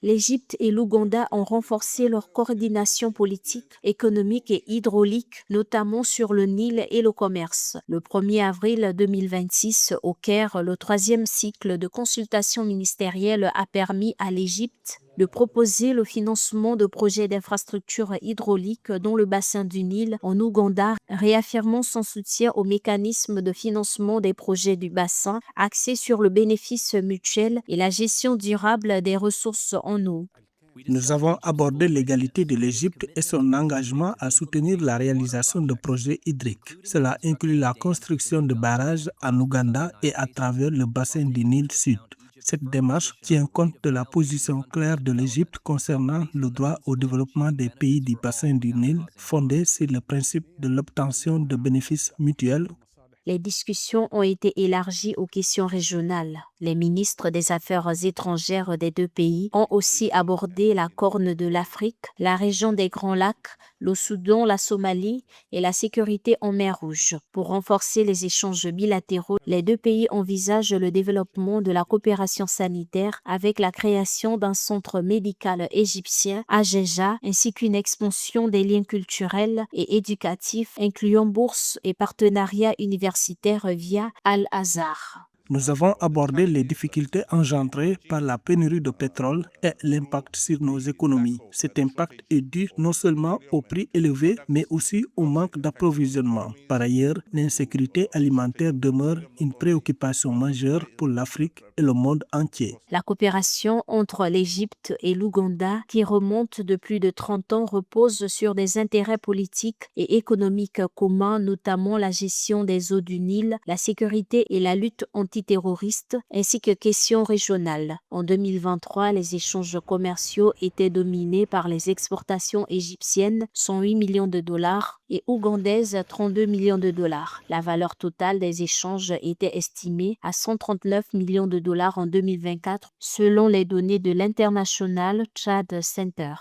L'Égypte et l'Ouganda ont renforcé leur coordination politique, économique et hydraulique, notamment sur le Nil et le commerce. Le 1er avril 2026, au Caire, le troisième cycle de consultation ministérielle a permis à l'Égypte de proposer le financement de projets d'infrastructures hydrauliques dans le bassin du Nil en Ouganda, réaffirmant son soutien au mécanisme de financement des projets du bassin axé sur le bénéfice mutuel et la gestion durable des ressources en eau. Nous avons abordé l'égalité de l'Égypte et son engagement à soutenir la réalisation de projets hydriques. Cela inclut la construction de barrages en Ouganda et à travers le bassin du Nil Sud. Cette démarche tient compte de la position claire de l'Égypte concernant le droit au développement des pays du bassin du Nil, fondé sur le principe de l'obtention de bénéfices mutuels. Les discussions ont été élargies aux questions régionales. Les ministres des Affaires étrangères des deux pays ont aussi abordé la Corne de l'Afrique, la région des Grands Lacs, le Soudan, la Somalie et la sécurité en mer Rouge. Pour renforcer les échanges bilatéraux, les deux pays envisagent le développement de la coopération sanitaire avec la création d'un centre médical égyptien à Jeja, ainsi qu'une expansion des liens culturels et éducatifs, incluant bourses et partenariats universitaires via Al-Azhar. Nous avons abordé les difficultés engendrées par la pénurie de pétrole et l'impact sur nos économies. Cet impact est dû non seulement au prix élevé, mais aussi au manque d'approvisionnement. Par ailleurs, l'insécurité alimentaire demeure une préoccupation majeure pour l'Afrique et le monde entier. La coopération entre l'Égypte et l'Ouganda, qui remonte de plus de 30 ans, repose sur des intérêts politiques et économiques communs, notamment la gestion des eaux du Nil, la sécurité et la lutte antiterroriste, ainsi que questions régionales. En 2023, les échanges commerciaux étaient dominés par les exportations égyptiennes, 108 millions de dollars, et ougandaises, 32 millions de dollars. La valeur totale des échanges était estimée à 139 millions de dollars en 2024, selon les données de l'International Trade Center.